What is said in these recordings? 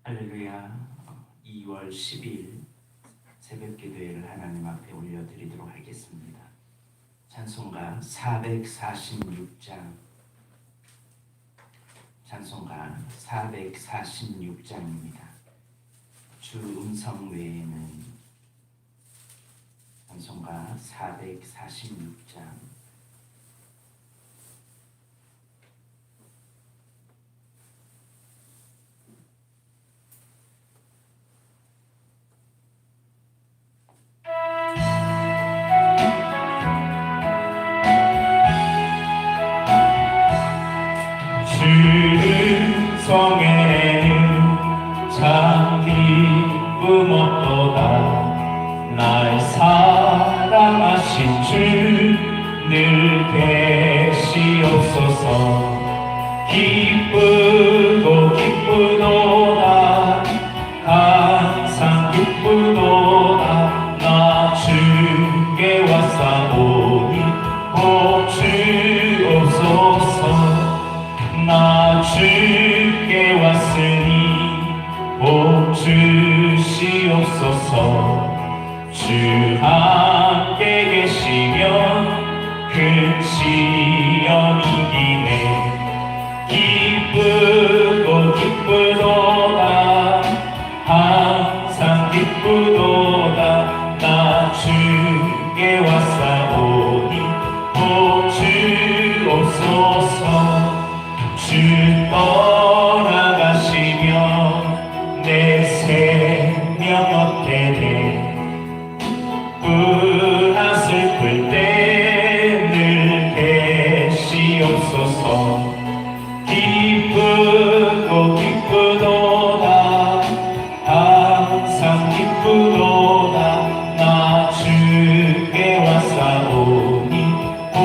할렐루야. 2월 10일 새벽 기도회를 하나님 앞에 올려드리도록 하겠습니다. 찬송가 446장, 찬송가 446장입니다. 주 음성 외에는 찬송가 446장. 성에는 참 기쁨 없도다. 날 사랑하신 주 늘 계시옵소서. 기쁘고 기쁘도다. 항상 기쁘도다. 나 주께 왔사오니 복 주옵소서. 나 주께 왔으니 복 주시옵소서. 주 함께 계시면 큰 시험이 이기네. 기쁘고 기쁘도다. 항상 기쁘도다. 나 주께 왔사오니 복 주옵소서. 주 떠나가시면 내 생명 얻게 돼. 뿌나 슬플 때 늘 계시옵소서. 기쁘고 기쁘도다. 항상 기쁘도다. 나 주께 왔사오니 복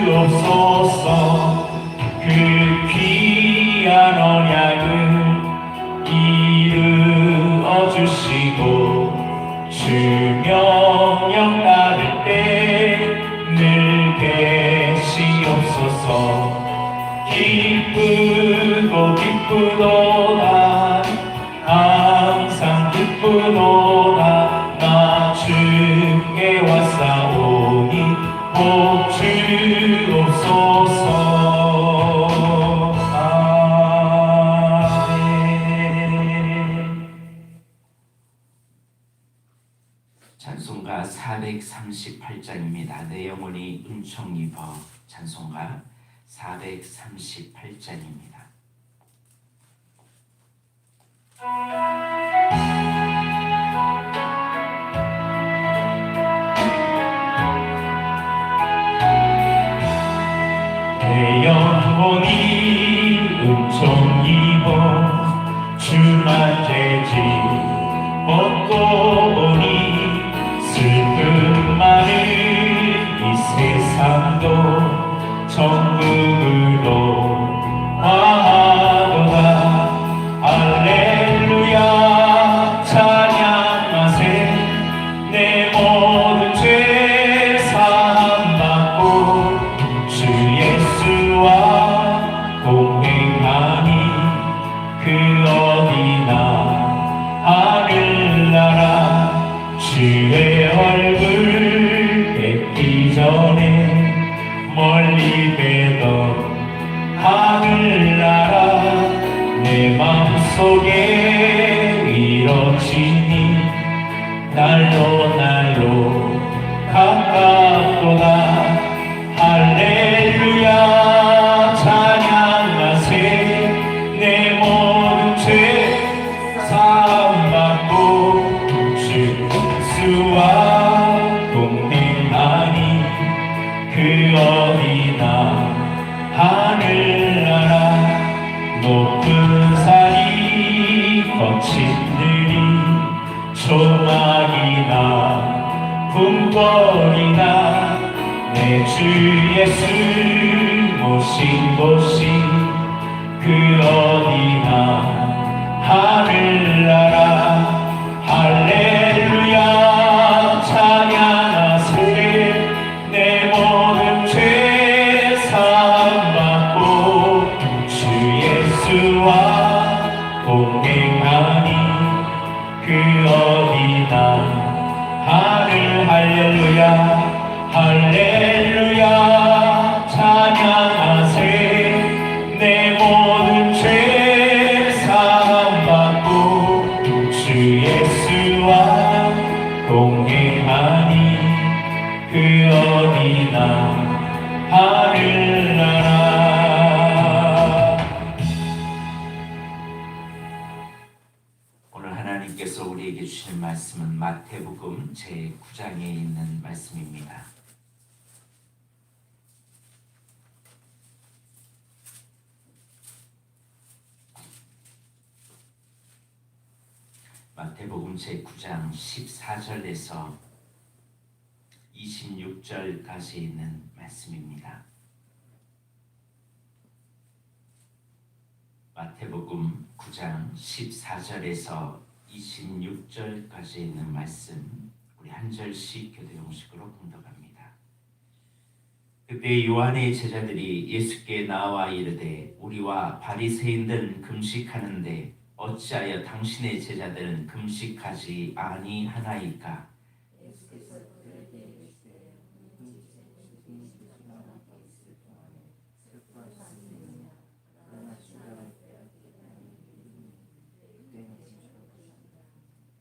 주옵소서. 그 귀한 언약을 이루어 주시고 주 명령 따를 때 늘 계시옵소서. 기쁘고 기쁘도다. 항상 기쁘도다. 나 주께 왔사오니 복 주옵소서. 찬송가 438장입니다. 내 영혼이 은총 입어. 찬송가 438장입니다. 내 영혼이 은총 입어 주만 재지 벗고 보니 슬픔 많은 이 세상도 천국으로 와도다. 할렐루야 찬양하세. 내 모든 죄 사함받고 주 예수와 동행하니 그 어디나 하늘나라. 주의 얼굴 뵙기 전에 멀리 뵈던 하늘나라. 내 맘속에 이뤄지니 날로 날로 가깝도다. 할렐루야 찬양하세. 내 모든 죄 사함받고 주 예수와 동행하니 그 어디나 하늘나라. 높은 산이 거친 들이 조막이나 궁궐이나 내 주 예수 모신 곳이 그 어디나 하늘나라. 할렐루야 찬양하세. 내 모든 죄 사함받고 주 예수와 동행 어디나 하늘 할렐루야 할렐루야 찬양하세 내 모든 죄 사함받고 주 예수와 동행하니 그 어디나 하늘나라. 오늘 하나님께서 우리에게 주신 말씀은 마태복음 제9장에 있는 말씀입니다. 마태복음 제9장 14절에서 26절까지 있는 말씀입니다. 마태복음 9장 14절에서 26절까지 있는 말씀 우리 한 절씩 교대 형식으로 봉독합니다. 그때 요한의 제자들이 예수께 나와 이르되 우리와 바리새인들은 금식하는데 어찌하여 당신의 제자들은 금식하지 아니하나이까?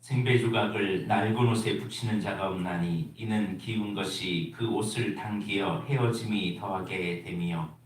생배조각을 낡은 옷에 붙이는 자가 없나니 이는 기운 것이 그 옷을 당기어 헤어짐이 더하게 됨이요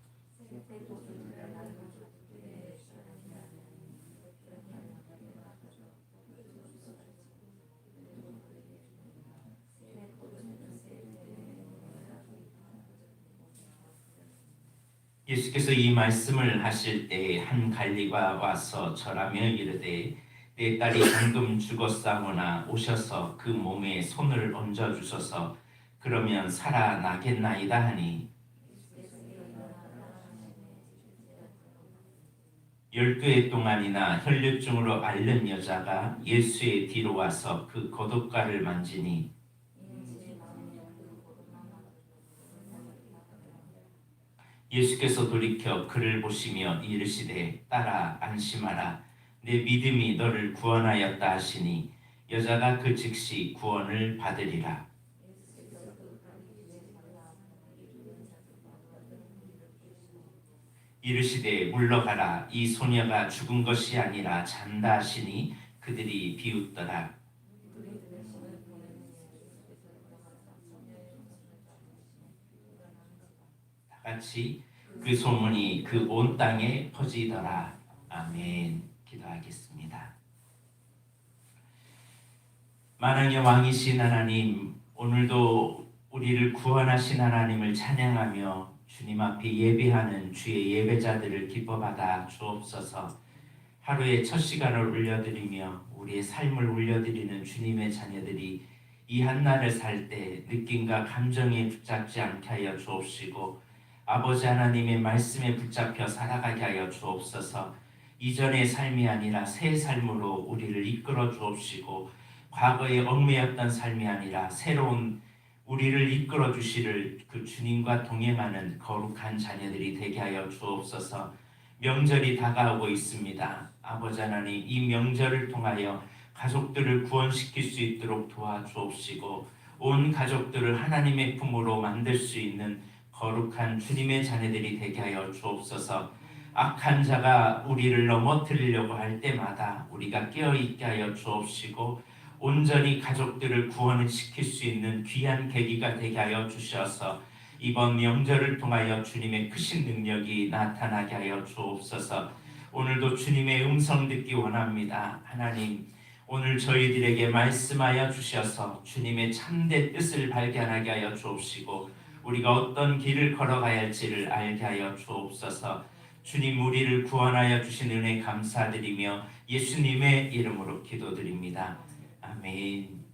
예수께서 이 말씀을 하실 때 한 관리가 와서 절하며 이르되 내 딸이 방금 죽었사오나 오셔서 그 몸에 손을 얹어 주소서 그러면 살아나겠나이다 하니 12해 동안이나 혈류증으로 앓는 여자가 예수의 뒤로 와서 그 겉옷가를 만지니 예수께서 돌이켜 그를 보시며 이르시되 딸아 안심하라 내 믿음이 너를 구원하였다 하시니 여자가 그 즉시 구원을 받으리라. 이르시되 물러가라 이 소녀가 죽은 것이 아니라 잔다 하시니 그들이 비웃더라. 같이 그 소문이 그 온 땅에 퍼지더라. 아멘. 기도하겠습니다. 만왕의 왕이신 하나님, 오늘도 우리를 구원하신 하나님을 찬양하며 주님 앞에 예배하는 주의 예배자들을 기뻐받아 주옵소서. 하루의 첫 시간을 올려드리며 우리의 삶을 올려드리는 주님의 자녀들이 이 한날을 살 때 느낌과 감정에 붙잡지 않게 하여 주옵시고 아버지 하나님의 말씀에 붙잡혀 살아가게 하여 주옵소서. 이전의 삶이 아니라 새 삶으로 우리를 이끌어 주옵시고 과거에 얽매였던 삶이 아니라 새로운 우리를 이끌어 주시를 그 주님과 동행하는 거룩한 자녀들이 되게 하여 주옵소서. 명절이 다가오고 있습니다. 아버지 하나님, 이 명절을 통하여 가족들을 구원시킬 수 있도록 도와주옵시고 온 가족들을 하나님의 품으로 만들 수 있는 거룩한 주님의 자녀들이 되게 하여 주옵소서. 악한 자가 우리를 넘어뜨리려고 할 때마다 우리가 깨어있게 하여 주옵시고 온전히 가족들을 구원을 시킬 수 있는 귀한 계기가 되게 하여 주셔서 이번 명절을 통하여 주님의 크신 능력이 나타나게 하여 주옵소서. 오늘도 주님의 음성 듣기 원합니다. 하나님, 오늘 저희들에게 말씀하여 주셔서 주님의 참된 뜻을 발견하게 하여 주옵시고 우리가 어떤 길을 걸어가야 할지를 알게 하여 주옵소서. 주님, 우리를 구원하여 주신 은혜 감사드리며 예수님의 이름으로 기도드립니다. 아멘.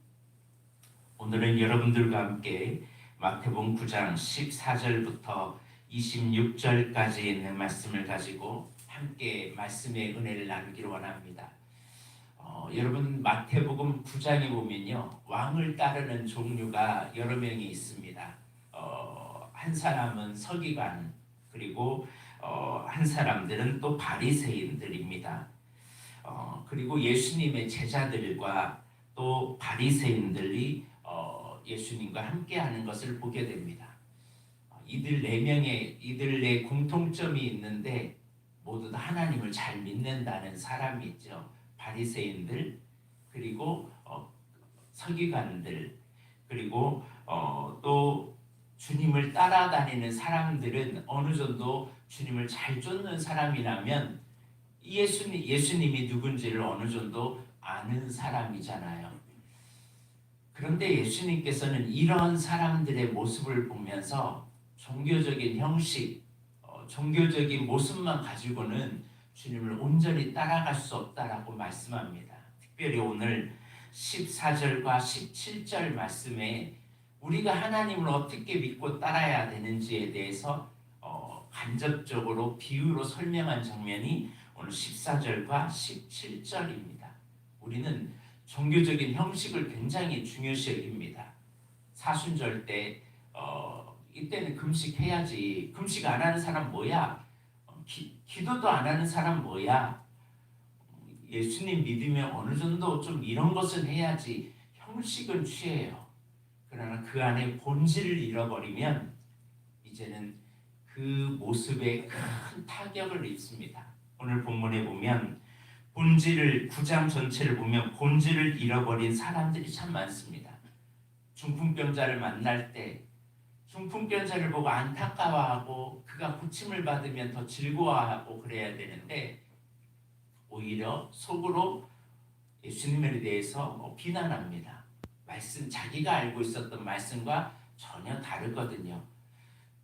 오늘은 여러분들과 함께 마태복음 9장 14절부터 26절까지 있는 말씀을 가지고 함께 말씀의 은혜를 나누기를 원합니다. 여러분, 마태복음 9장에 보면요, 왕을 따르는 종류가 여러 명이 있습니다. 한 사람은 서기관, 그리고 한 사람들은 또 바리새인들입니다. 그리고 예수님의 제자들과 또 바리새인들이 예수님과 함께하는 것을 보게 됩니다. 이들의 공통점이 있는데 모두 다 하나님을 잘 믿는다는 사람이 있죠. 바리새인들, 그리고 서기관들, 그리고 또 주님을 따라다니는 사람들은 어느 정도 주님을 잘 쫓는 사람이라면 예수님이 누군지를 어느 정도 아는 사람이잖아요. 그런데 예수님께서는 이런 사람들의 모습을 보면서 종교적인 형식, 종교적인 모습만 가지고는 주님을 온전히 따라갈 수 없다라고 말씀합니다. 특별히 오늘 14절과 17절 말씀에 우리가 하나님을 어떻게 믿고 따라야 되는지에 대해서 간접적으로 비유로 설명한 장면이 오늘 14절과 17절입니다. 우리는 종교적인 형식을 굉장히 중요시 여깁니다. 사순절 때 이때는 금식해야지. 금식 안 하는 사람 뭐야? 기도도 안 하는 사람 뭐야? 예수님 믿으면 어느 정도 좀 이런 것은 해야지. 형식은 취해요. 그러나 그 안에 본질을 잃어버리면 이제는 그 모습에 큰 타격을 입습니다. 오늘 본문에 보면 9장 전체를 보면 본질을 잃어버린 사람들이 참 많습니다. 중풍병자를 만날 때 중풍병자를 보고 안타까워하고 그가 고침을 받으면 더 즐거워하고 그래야 되는데 오히려 속으로 예수님에 대해서 비난합니다. 자기가 알고 있었던 말씀과 전혀 다르거든요.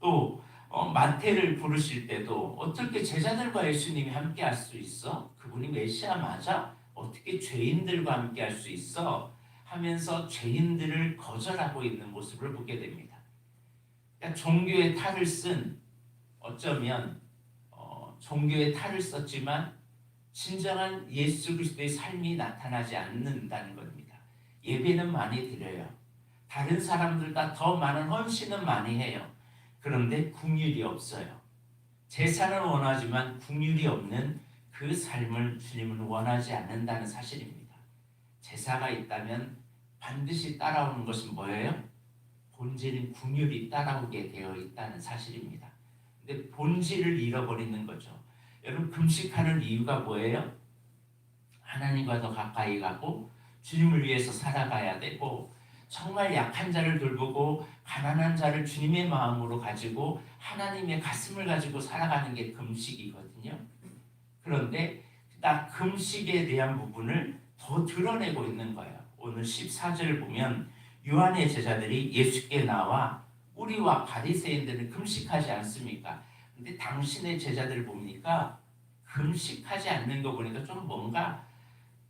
또 마태를 부르실 때도 어떻게 제자들과 예수님이 함께 할 수 있어? 그분이 메시아 맞아? 어떻게 죄인들과 함께 할 수 있어? 하면서 죄인들을 거절하고 있는 모습을 보게 됩니다. 그러니까 종교의 탈을 쓴 어쩌면 종교의 탈을 썼지만 진정한 예수 그리스도의 삶이 나타나지 않는다는 겁니다. 예배는 많이 드려요. 다른 사람들과 더 많은 헌신은 많이 해요. 그런데 긍휼이 없어요. 제사는 원하지만 긍휼이 없는 그 삶을 주님은 원하지 않는다는 사실입니다. 제사가 있다면 반드시 따라오는 것은 뭐예요? 본질인 긍휼이 따라오게 되어 있다는 사실입니다. 근데 본질을 잃어버리는 거죠. 여러분 금식하는 이유가 뭐예요? 하나님과 더 가까이 가고 주님을 위해서 살아가야 되고 정말 약한 자를 돌보고 가난한 자를 주님의 마음으로 가지고 하나님의 가슴을 가지고 살아가는 게 금식이거든요. 그런데 딱 금식에 대한 부분을 더 드러내고 있는 거예요. 오늘 14절 보면 요한의 제자들이 예수께 나와 우리와 바리새인들은 금식하지 않습니까? 근데 당신의 제자들을 보니까 금식하지 않는 거 보니까 좀 뭔가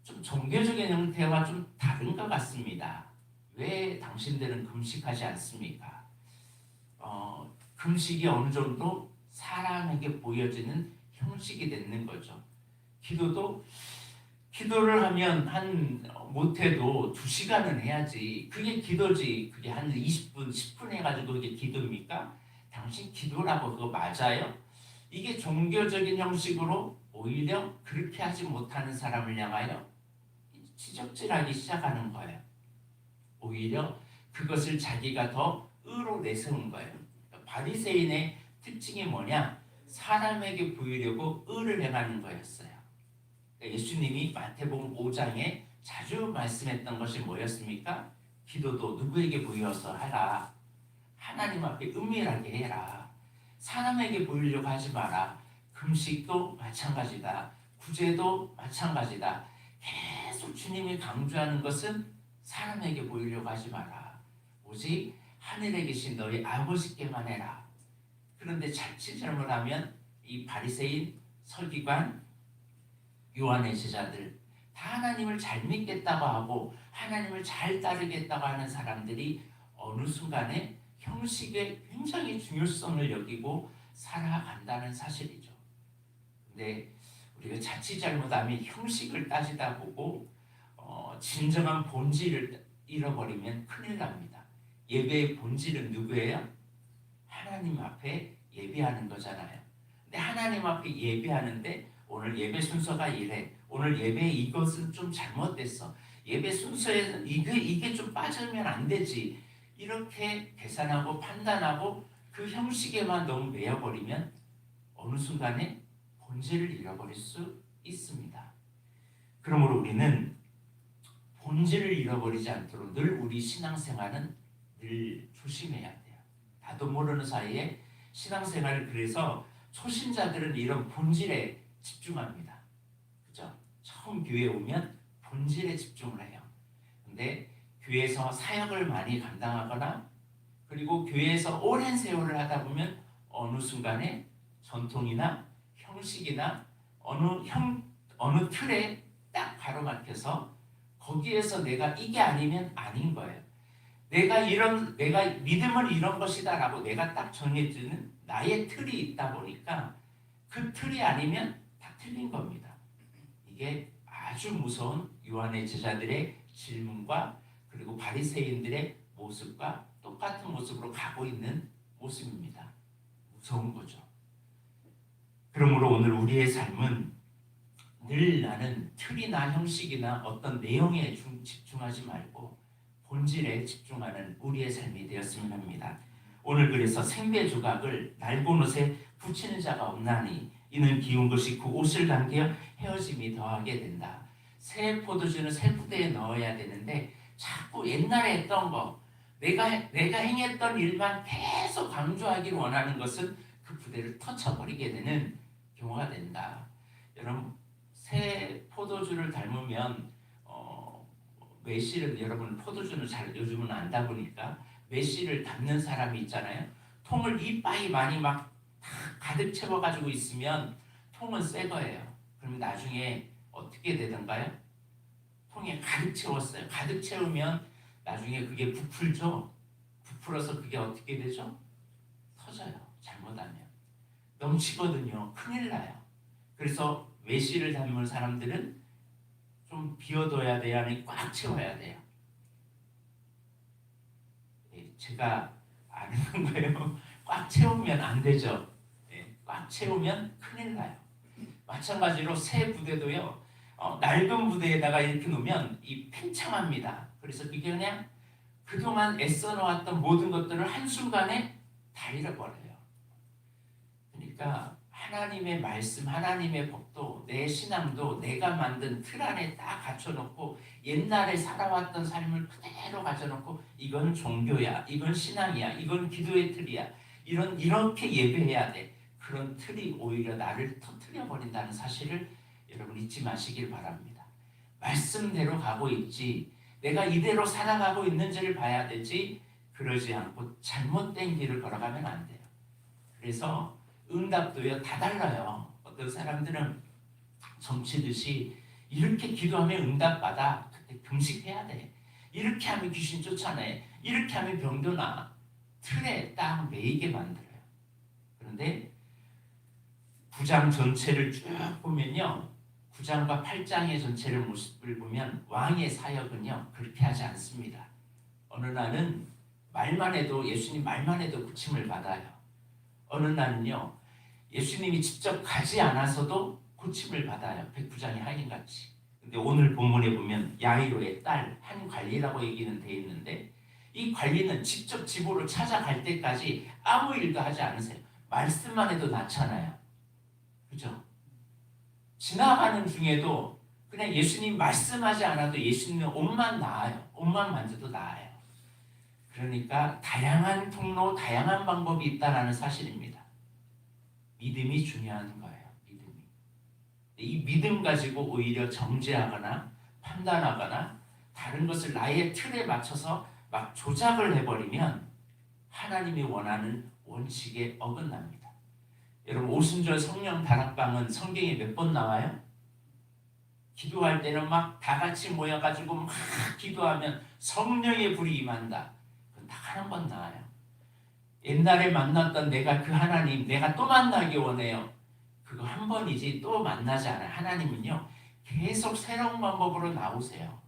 좀 종교적인 형태와 좀 다른 것 같습니다. 왜 당신들은 금식하지 않습니까? 금식이 어느 정도 사람에게 보여지는 형식이 되는 거죠. 기도를 하면 못해도 2시간은 해야지. 그게 기도지. 그게 한 20분, 10분 해가지고 그게 기도입니까? 당신 기도라고 그거 맞아요? 이게 종교적인 형식으로 오히려 그렇게 하지 못하는 사람을 향하여 지적질하기 시작하는 거예요. 오히려 그것을 자기가 더 의로 내세운 거예요. 바리새인의 특징이 뭐냐? 사람에게 보이려고 의를 행하는 거였어요. 예수님이 마태복음 5장에 자주 말씀했던 것이 뭐였습니까? 기도도 누구에게 보여서 하라. 하나님 앞에 은밀하게 해라. 사람에게 보이려고 하지 마라. 금식도 마찬가지다. 구제도 마찬가지다. 계속 주님이 강조하는 것은 사람에게 보이려고 하지 마라. 오직 하늘에 계신 너희 아버지께만 해라. 그런데 자칫 잘못하면 이 바리새인, 서기관, 요한의 제자들 다 하나님을 잘 믿겠다고 하고 하나님을 잘 따르겠다고 하는 사람들이 어느 순간에 형식의 굉장히 중요성을 여기고 살아간다는 사실이죠. 근데 우리가 자칫 잘못하면 형식을 따지다 보고 진정한 본질을 잃어버리면 큰일 납니다. 예배의 본질은 누구예요? 하나님 앞에 예배하는 거잖아요. 근데 하나님 앞에 예배하는데 오늘 예배 순서가 이래. 오늘 예배 이것은 좀 잘못됐어. 예배 순서에 이게 좀 빠지면 안 되지. 이렇게 계산하고 판단하고 그 형식에만 너무 매여버리면 어느 순간에 본질을 잃어버릴 수 있습니다. 그러므로 우리는 본질을 잃어버리지 않도록 늘 우리 신앙생활은 늘 조심해야 돼요. 나도 모르는 사이에 신앙생활을 그래서 초신자들은 이런 본질에 집중합니다. 그죠? 처음 교회에 오면 본질에 집중을 해요. 근데 교회에서 사역을 많이 감당하거나 그리고 교회에서 오랜 세월을 하다 보면 어느 순간에 전통이나 형식이나 어느 틀에 딱 가로막혀서 거기에서 내가 이게 아니면 아닌 거예요. 내가 믿음은 이런 것이다라고 내가 딱 정해지는 나의 틀이 있다 보니까 그 틀이 아니면 다 틀린 겁니다. 이게 아주 무서운 요한의 제자들의 질문과 그리고 바리새인들의 모습과 똑같은 모습으로 가고 있는 모습입니다. 무서운 거죠. 그러므로 오늘 우리의 삶은 늘 나는 틀이나 형식이나 어떤 내용에 집중하지 말고 본질에 집중하는 우리의 삶이 되었으면 합니다. 오늘 그래서 생배 조각을 낡은 옷에 붙이는 자가 없나니 이는 기운 것이 그 옷을 감겨 헤어짐이 더하게 된다. 새 포도주는 새 부대에 넣어야 되는데 자꾸 옛날에 했던 거 내가 행했던 일만 계속 강조하기를 원하는 것은 그 부대를 터쳐버리게 되는 경우가 된다. 여러분 새 포도주를 닮으면 매실은 여러분 포도주는 잘 요즘은 안다 보니까 매실을 담는 사람이 있잖아요. 통을 이빠이 많이 막 가득 채워가지고 있으면 통은 새 거예요. 그러면 나중에 어떻게 되던가요? 통에 가득 채웠어요. 가득 채우면 나중에 그게 부풀죠. 부풀어서 그게 어떻게 되죠? 터져요. 잘못하면 넘치거든요. 큰일 나요. 그래서 매실을 담는 사람들은 좀 비워둬야 돼요? 아니 꽉 채워야 돼요? 제가 아는 거예요. 꽉 채우면 안 되죠. 꽉 채우면 큰일 나요. 마찬가지로 새 부대도요. 낡은 부대에다가 이렇게 놓으면 이 팽창합니다. 그래서 그게 그냥 그동안 애써 놓았던 모든 것들을 한순간에 다 잃어버려요. 그러니까 하나님의 말씀, 하나님의 법도 내 신앙도 내가 만든 틀 안에 딱 갖춰놓고 옛날에 살아왔던 삶을 그대로 가져놓고 이건 종교야, 이건 신앙이야, 이건 기도의 틀이야, 이렇게 예배해야 돼. 그런 틀이 오히려 나를 터뜨려 버린다는 사실을 여러분 잊지 마시길 바랍니다. 말씀대로 가고 있지 내가 이대로 살아가고 있는지를 봐야 되지 그러지 않고 잘못된 길을 걸어가면 안 돼요. 그래서 응답도요 다 달라요. 어떤 사람들은 정치듯이 이렇게 기도하면 응답받아. 그때 금식해야 돼. 이렇게 하면 귀신 쫓아내. 이렇게 하면 병도 나. 틀에 딱 매이게 만들어요. 그런데 9장 전체를 쭉 보면요. 9장과 8장의 전체를 모습을 보면 왕의 사역은요 그렇게 하지 않습니다. 어느 날은 말만 해도 예수님 말만 해도 고침을 받아요. 어느 날은요 예수님이 직접 가지 않아서도 고침을 받아요. 백부장의 하인같이. 근데 오늘 본문에 보면 야이로의 딸 한 관리라고 얘기는 돼 있는데 이 관리는 직접 집으로 찾아갈 때까지 아무 일도 하지 않으세요. 말씀만 해도 낫잖아요. 그죠? 지나가는 중에도 그냥 예수님 말씀하지 않아도 예수님은 옷만 나아요. 옷만 만져도 나아요. 그러니까 다양한 통로, 다양한 방법이 있다는 사실입니다. 믿음이 중요한 거예요. 믿음이. 이 믿음 가지고 오히려 정죄하거나 판단하거나 다른 것을 나의 틀에 맞춰서 막 조작을 해버리면 하나님이 원하는 원칙에 어긋납니다. 여러분 오순절 성령 다락방은 성경에 몇 번 나와요? 기도할 때는 막 다 같이 모여가지고 막 기도하면 성령의 불이 임한다. 그건 딱 한 번 나와요. 옛날에 만났던 내가 그 하나님 내가 또 만나기 원해요. 그거 한 번이지 또 만나지 않아요. 하나님은요 계속 새로운 방법으로 나오세요.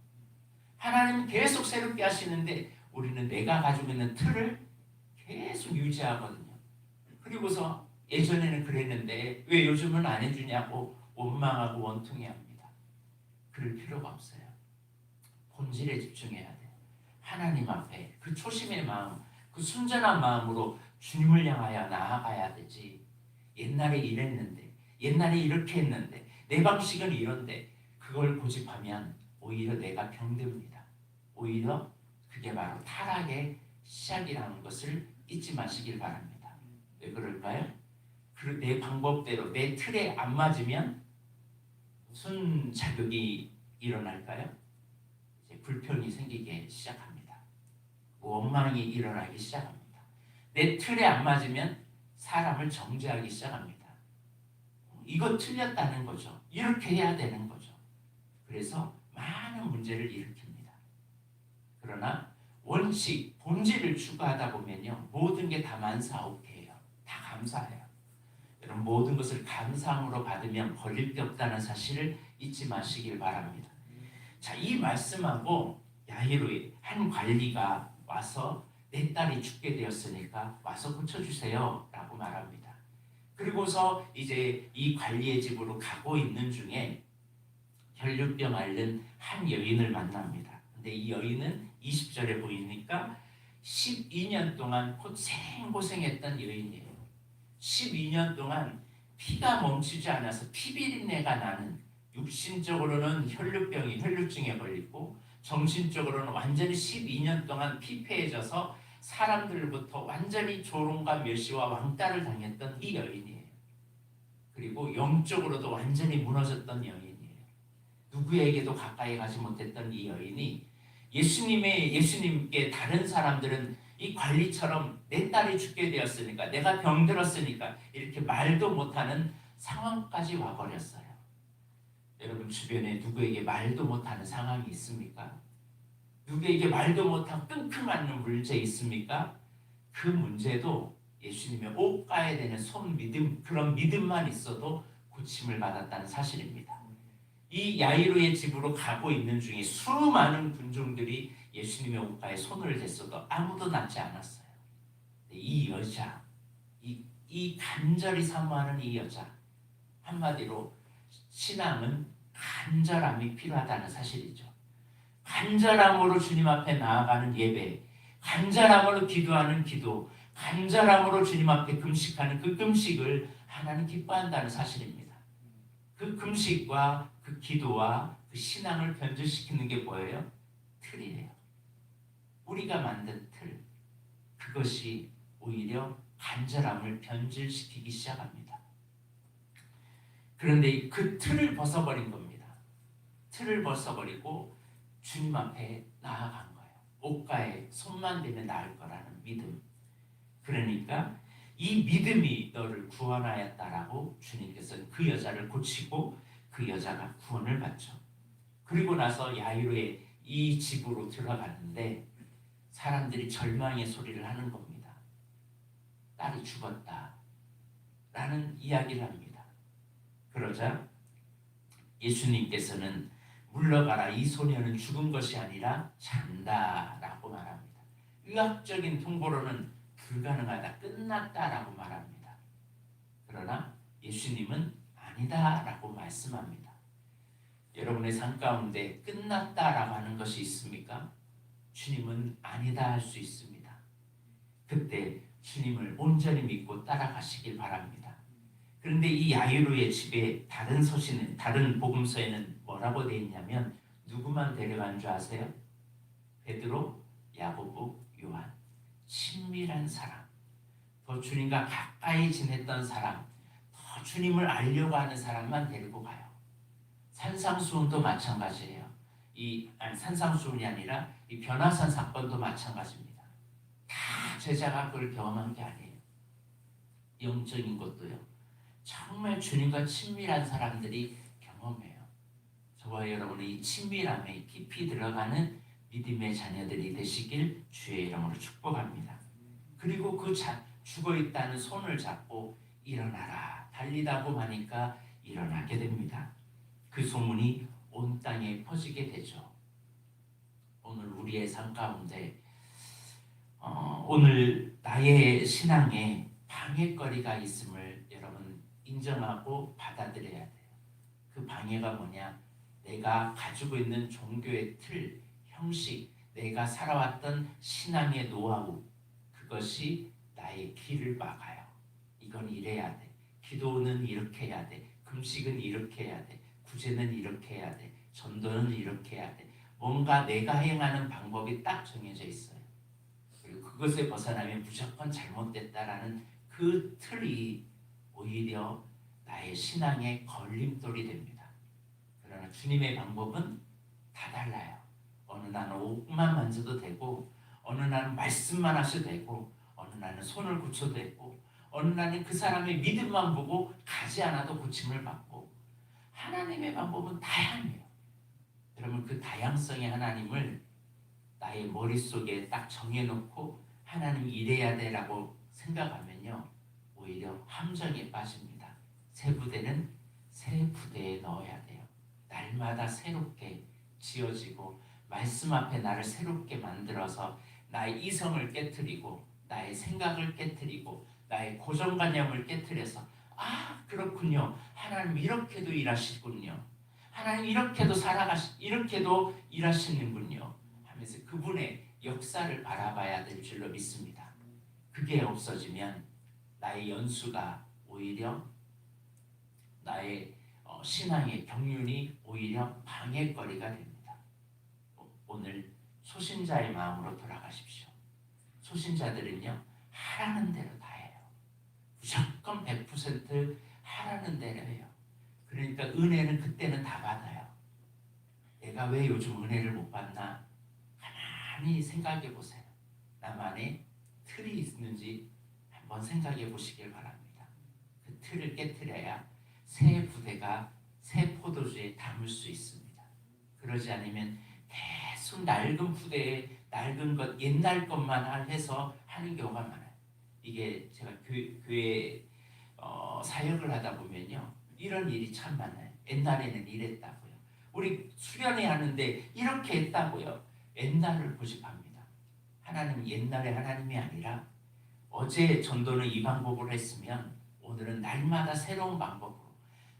하나님은 계속 새롭게 하시는데 우리는 내가 가지고 있는 틀을 계속 유지하거든요. 그리고서 예전에는 그랬는데 왜 요즘은 안 해주냐고 원망하고 원통해합니다. 그럴 필요가 없어요. 본질에 집중해야 돼. 하나님 앞에 그 초심의 마음, 그 순전한 마음으로 주님을 향하여 나아가야 되지. 옛날에 이랬는데, 옛날에 이렇게 했는데, 내 방식은 이런데, 그걸 고집하면 오히려 내가 병듭니다. 오히려 그게 바로 타락의 시작이라는 것을 잊지 마시길 바랍니다. 왜 그럴까요? 내 방법대로 내 틀에 안 맞으면 무슨 자극이 일어날까요? 이제 불평이 생기기 시작합니다. 원망이 일어나기 시작합니다. 내 틀에 안 맞으면 사람을 정죄하기 시작합니다. 이거 틀렸다는 거죠. 이렇게 해야 되는 거죠. 그래서 많은 문제를 일으킵니다. 그러나 원칙, 본질을 추구하다 보면요, 모든 게 다 만사오케이요. 다 감사해요. 여러분, 모든 것을 감사함으로 받으면 버릴 게 없다는 사실을 잊지 마시길 바랍니다. 자, 이 말씀하고 야히로의 한 관리가 와서 내 딸이 죽게 되었으니까 와서 고쳐주세요 라고 말합니다. 그리고서 이제 이 관리의 집으로 가고 있는 중에 혈류병 앓는 한 여인을 만납니다. 근데 이 여인은 20절에 보이니까 12년 동안 고생했던 여인이에요. 12년 동안 피가 멈추지 않아서 피비린내가 나는, 육신적으로는 혈류증에 걸리고 정신적으로는 완전히 12년 동안 피폐해져서 사람들부터 완전히 조롱과 멸시와 왕따를 당했던 이 여인이에요. 그리고 영적으로도 완전히 무너졌던 여인이에요. 누구에게도 가까이 가지 못했던 이 여인이 예수님께 다른 사람들은 이 관리처럼 내 딸이 죽게 되었으니까, 내가 병들었으니까 이렇게 말도 못하는 상황까지 와버렸어요. 여러분 주변에 누구에게 말도 못하는 상황이 있습니까? 누구에게 말도 못한 끙끙 문제 있습니까? 그 문제도 예수님의 옷가에 대는 손 그런 믿음만 있어도 고침을 받았다는 사실입니다. 이 야이로의 집으로 가고 있는 중에 수많은 군중들이 예수님의 옷가에 손을 댔어도 아무도 낫지 않았어요. 이 여자, 이 간절히 사모하는 이 여자, 한마디로 신앙은 간절함이 필요하다는 사실이죠. 간절함으로 주님 앞에 나아가는 예배, 간절함으로 기도하는 기도, 간절함으로 주님 앞에 금식하는 그 금식을 하나님 기뻐한다는 사실입니다. 그 금식과 그 기도와 그 신앙을 변질시키는 게 뭐예요? 틀이에요. 우리가 만든 틀. 그것이 오히려 간절함을 변질시키기 시작합니다. 그런데 그 틀을 벗어버린 겁니다. 틀을 벗어버리고 주님 앞에 나아간 거예요. 옷가에 손만 대면 나을 거라는 믿음. 그러니까 이 믿음이 너를 구원하였다라고 주님께서 그 여자를 고치고 그 여자가 구원을 받죠. 그리고 나서 야이로의 이 집으로 들어갔는데 사람들이 절망의 소리를 하는 겁니다. 딸이 죽었다 라는 이야기를 합니다. 그러자 예수님께서는 물러가라, 이 소녀는 죽은 것이 아니라 잔다 라고 말합니다. 의학적인 통보로는 불가능하다, 끝났다 라고 말합니다. 그러나 예수님은 아니다 라고 말씀합니다. 여러분의 삶 가운데 끝났다 라고 하는 것이 있습니까? 주님은 아니다 할 수 있습니다. 그때 주님을 온전히 믿고 따라가시길 바랍니다. 그런데 이 야이로의 집에 다른 복음서에는 뭐라고 되어 있냐면 누구만 데려간 줄 아세요? 베드로, 야고보, 요한. 친밀한 사람, 더 주님과 가까이 지냈던 사람, 더 주님을 알려고 하는 사람만 데리고 가요. 산상수훈도 마찬가지예요. 산상수훈이 아니라 이 변화산 사건도 마찬가지입니다. 다 제자가 그걸 경험한 게 아니에요. 영적인 것도요. 정말 주님과 친밀한 사람들이 경험해요. 저와 여러분의 이 친밀함에 깊이 들어가는 믿음의 자녀들이 되시길 주의 이름으로 축복합니다. 그리고 그 죽어있다는 손을 잡고 일어나라, 달리다고 하니까 일어나게 됩니다. 그 소문이 온 땅에 퍼지게 되죠. 오늘 우리의 삶 가운데 오늘 나의 신앙에 방해거리가 있음을 여러분 인정하고 받아들여야 돼요. 그 방해가 뭐냐? 내가 가지고 있는 종교의 틀, 형식, 내가 살아왔던 신앙의 노하우, 그것이 나의 길을 막아요. 이건 이래야 돼. 기도는 이렇게 해야 돼. 금식은 이렇게 해야 돼. 구제는 이렇게 해야 돼. 전도는 이렇게 해야 돼. 뭔가 내가 행하는 방법이 딱 정해져 있어요. 그리고 그것에 벗어나면 무조건 잘못됐다라는 그 틀이 오히려 나의 신앙의 걸림돌이 됩니다. 그러나 주님의 방법은 다 달라요. 어느 날은 옷만 만져도 되고, 어느 날은 말씀만 하셔도 되고, 어느 날은 손을 고쳐도 되고, 어느 날은 그 사람의 믿음만 보고 가지 않아도 고침을 받고, 하나님의 방법은 다양해요. 그러면 그 다양성의 하나님을 나의 머릿속에 딱 정해놓고 하나님 이래야 돼라고 생각하면요, 오히려 함정에 빠집니다. 새 부대는 새 부대에 넣어야 돼요. 날마다 새롭게 지어지고 말씀 앞에 나를 새롭게 만들어서 나의 이성을 깨트리고 나의 생각을 깨트리고 나의 고정관념을 깨트려서 아 그렇군요. 하나님 이렇게도 일하시군요. 하나님 이렇게도 일하시는군요. 하면서 그분의 역사를 바라봐야 될 줄로 믿습니다. 그게 없어지면 나의 연수가 오히려 나의 신앙의 경륜이 오히려 방해거리가 됩니다. 오늘 소신자의 마음으로 돌아가십시오. 소신자들은요 하라는 대로 다 해요. 무조건 100% 하라는 대로 해요. 그러니까 은혜는 그때는 다 받아요. 내가 왜 요즘 은혜를 못 받나? 가만히 생각해 보세요. 나만의 틀이 있는지 한번 생각해 보시길 바랍니다. 그 틀을 깨트려야 새 부대가 새 포도주에 담을 수 있습니다. 그러지 않으면 계속 낡은 부대에 낡은 것, 옛날 것만 해서 하는 경우가 많아요. 이게 제가 교회 사역을 하다 보면요. 이런 일이 참 많아요. 옛날에는 이랬다고요. 우리 수련회 하는데 이렇게 했다고요. 옛날을 고집합니다. 하나님은 옛날의 하나님이 아니라 어제 전도는 이 방법으로 했으면 오늘은 날마다 새로운 방법으로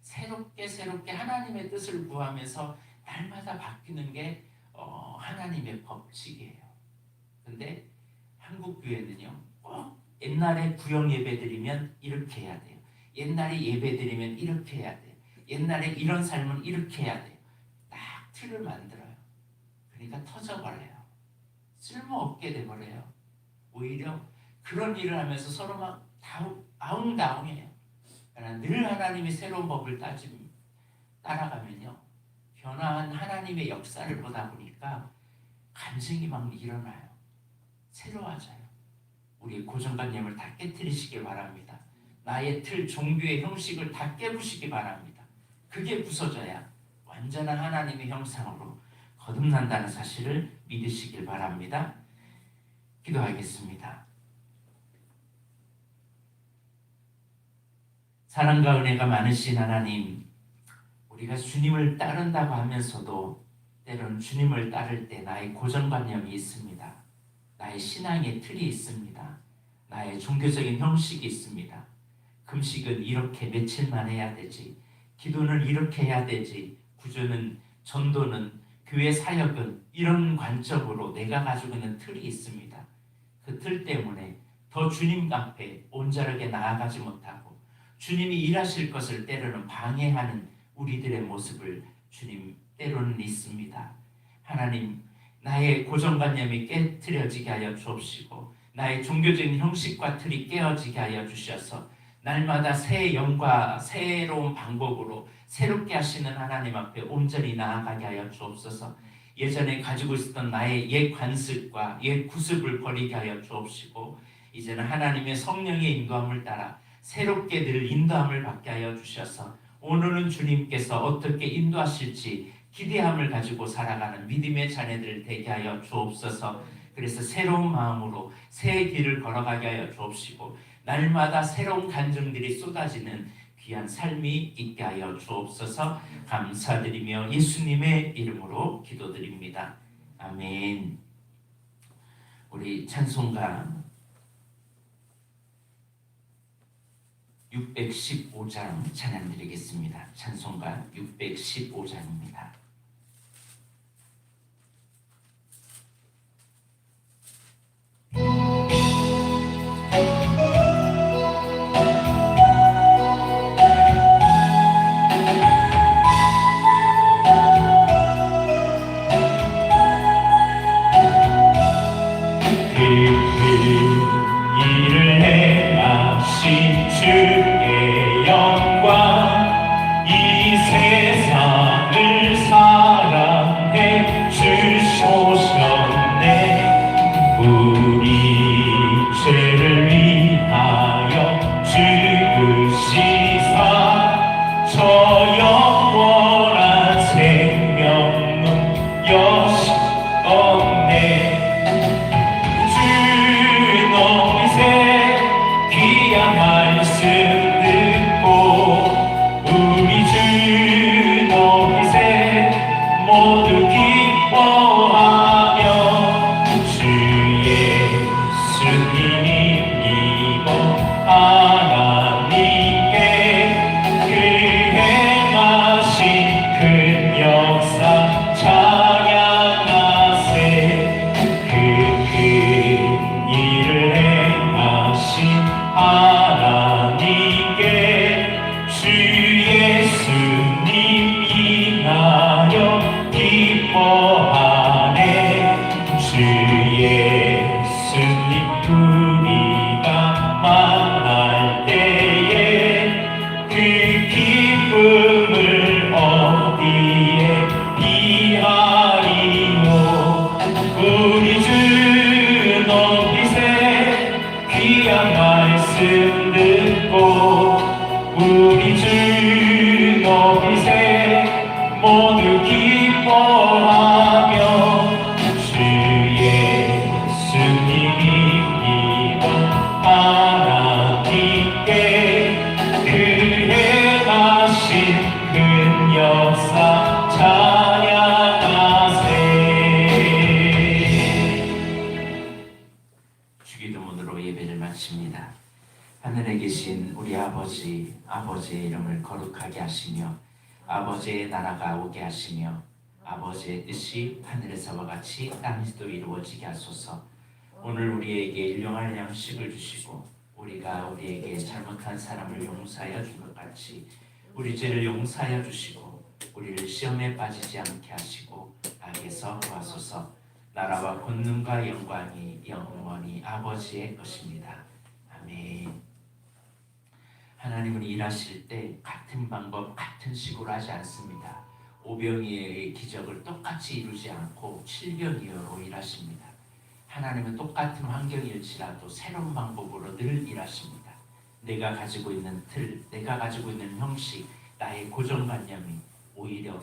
새롭게 하나님의 뜻을 구하면서 날마다 바뀌는 게 하나님의 법칙이에요. 근데 한국 교회는요 꼭 옛날에 구역 예배 드리면 이렇게 해야 돼요. 옛날에 예배 드리면 이렇게 해야 돼요. 옛날에 이런 삶은 이렇게 해야 돼요. 딱 틀을 만들어요. 그러니까 터져버려요. 쓸모없게 돼버려요. 오히려 그런 일을 하면서 서로 막 아웅다웅해요. 그러나 늘 하나님이 새로운 법을 따라가면요 변화한 하나님의 역사를 보다 보니까 간증이 막 일어나요. 새로워져요. 우리의 고정관념을 다 깨트리시기 바랍니다. 나의 틀, 종교의 형식을 다 깨부시기 바랍니다. 그게 부서져야 완전한 하나님의 형상으로 거듭난다는 사실을 믿으시길 바랍니다. 기도하겠습니다. 사랑과 은혜가 많으신 하나님, 우리가 주님을 따른다고 하면서도 때로는 주님을 따를 때 나의 고정관념이 있습니다. 나의 신앙의 틀이 있습니다. 나의 종교적인 형식이 있습니다. 금식은 이렇게 며칠만 해야 되지, 기도는 이렇게 해야 되지, 구조는, 전도는, 교회 사역은 이런 관점으로 내가 가지고 있는 틀이 있습니다. 그 틀 때문에 더 주님 앞에 온전하게 나아가지 못하고 주님이 일하실 것을 때로는 방해하는 우리들의 모습을 주님 때로는 있습니다. 하나님, 나의 고정관념이 깨트려지게 하여 주옵시고 나의 종교적인 형식과 틀이 깨어지게 하여 주셔서 날마다 새 영과 새로운 방법으로 새롭게 하시는 하나님 앞에 온전히 나아가게 하여 주옵소서. 예전에 가지고 있었던 나의 옛 관습과 옛 구습을 버리게 하여 주옵시고 이제는 하나님의 성령의 인도함을 따라 새롭게 늘 인도함을 받게 하여 주셔서 오늘은 주님께서 어떻게 인도하실지 기대함을 가지고 살아가는 믿음의 자녀들 되게 하여 주옵소서. 그래서 새로운 마음으로 새 길을 걸어가게 하여 주옵시고 날마다 새로운 간증들이 쏟아지는 귀한 삶이 있게 하여 주옵소서. 감사드리며 예수님의 이름으로 기도드립니다. 아멘. 우리 찬송가 615장 찬양 드리겠습니다. 찬송가 615장입니다. 아버지의 이름을 거룩하게 하시며 아버지의 나라가 오게 하시며 아버지의 뜻이 하늘에서와 같이 땅에서도 이루어지게 하소서. 오늘 우리에게 일용할 양식을 주시고 우리가 우리에게 잘못한 사람을 용서하여 준 것 같이 우리 죄를 용서하여 주시고 우리를 시험에 빠지지 않게 하시고 악에서 구하소서. 나라와 권능과 영광이 영원히 아버지의 것입니다. 아멘. 하나님은 일하실 때 같은 방법, 같은 식으로 하지 않습니다. 오병이어의 기적을 똑같이 이루지 않고 칠병이어로 일하십니다. 하나님은 똑같은 환경일지라도 새로운 방법으로 늘 일하십니다. 내가 가지고 있는 틀, 내가 가지고 있는 형식, 나의 고정관념이 오히려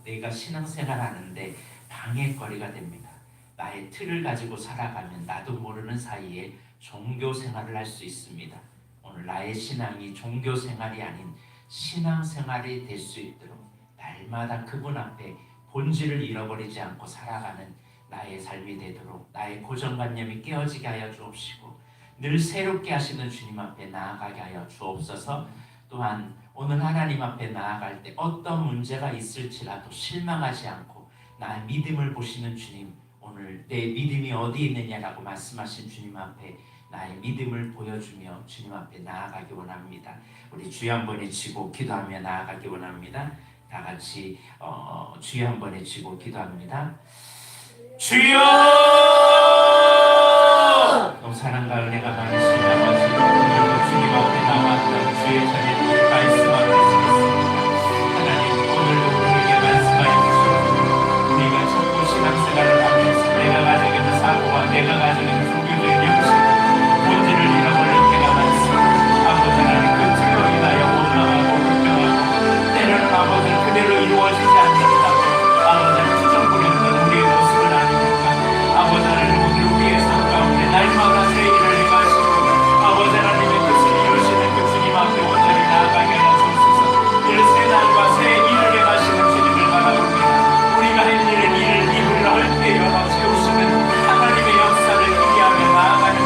내가 신앙생활하는데 방해거리가 됩니다. 나의 틀을 가지고 살아가면 나도 모르는 사이에 종교생활을 할 수 있습니다. 오늘 나의 신앙이 종교생활이 아닌 신앙생활이 될 수 있도록 날마다 그분 앞에 본질을 잃어버리지 않고 살아가는 나의 삶이 되도록 나의 고정관념이 깨어지게 하여 주옵시고 늘 새롭게 하시는 주님 앞에 나아가게 하여 주옵소서. 또한 오늘 하나님 앞에 나아갈 때 어떤 문제가 있을지라도 실망하지 않고 나의 믿음을 보시는 주님, 오늘 내 믿음이 어디 있느냐라고 말씀하신 주님 앞에 나의 믿음을 보여주며 주님 앞에 나아가기 원합니다. 우리 주여 한번 외치고 기도하며 나아가기 원합니다. 다 같이 주여 한번 외치고 기도합니다. 주여! 너무 사랑과 은혜가 많으신 아버지, 오늘도 주님 앞에 나왔던 주의 자리를 말씀하고 계시겠습니다. 하나님, 오늘도 우리에게 말씀하여 주시고 우리가 전부 신앙생활을 하면서 내가 가지고 있는 사고와 내가 가지고 있는 종교적인 형식, 본질을 잃어버릴 때가 많습니다. 아버지 하나님, 그 틀로 인하여 원망하고 걱정하고 때로는 아버지는 그대로 이루어지지 않는다. 아버지 하나님, 투정부렸던 우리의 모습을 아닙니까? 아버지 하나님, 오늘 우리의 삶 가운데 날마다 새 일을 행하시고 아버지 하나님의 뜻을 이루시는 그 주님 앞에 온전히 나아가게 하여 주옵소서. 늘 새 날과 새 일을 행하시는 주님을 바라봅니다. 우리가 할 일을 이루려 할 때여 채우시는 하나님의 역사를 기대하며 나아가는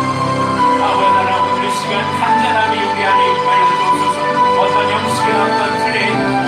아버지 하나님, 오늘 이 시간 간절함이 우리 안에 임하여 주옵소서. 어떤 형식의 어떤 틀에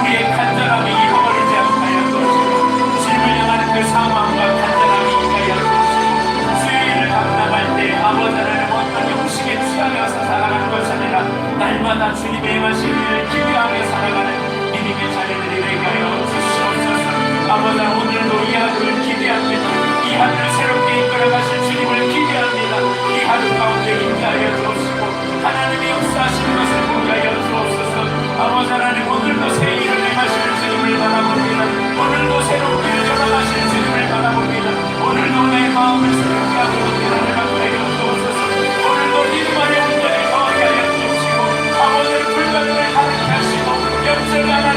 우리의 간절함이 잃어버리지 않게 하여 주옵소서. 주님을 향하는 그 사망과 간절함이 임하여 주옵소서. 주의 일을 감당할 때 아버지 하나님 어떤 형식에 취하여서 살아가는 것이 아니라 날마다 주님의 행하신 일을 기대하며 살아가는 믿음의 자리를 이루게 하여 주시옵소서. 아버지 하나님, 오늘도 이 하루를 기대합니다. 이 하루를 새롭게 이끌어가실 주님을 기대합니다. 이 하루 가운데 임하여 주옵시고 하나님의 역사하시는 것을 보게 하여 주옵소서. 아버지 하나님, 오늘도 새 일을 행하시는 주님을 바라봅니다. 오늘도 새로운 일을 전하시는 주님을 바라봅니다. 오늘도 내 마음을 새롭게 하고 은혜를 받게 하여 주옵소서. 오늘도 믿음 안에 온전히 거하게 하여 주옵시고 아버지의 불가능을 가르치게 하시고 영적 하나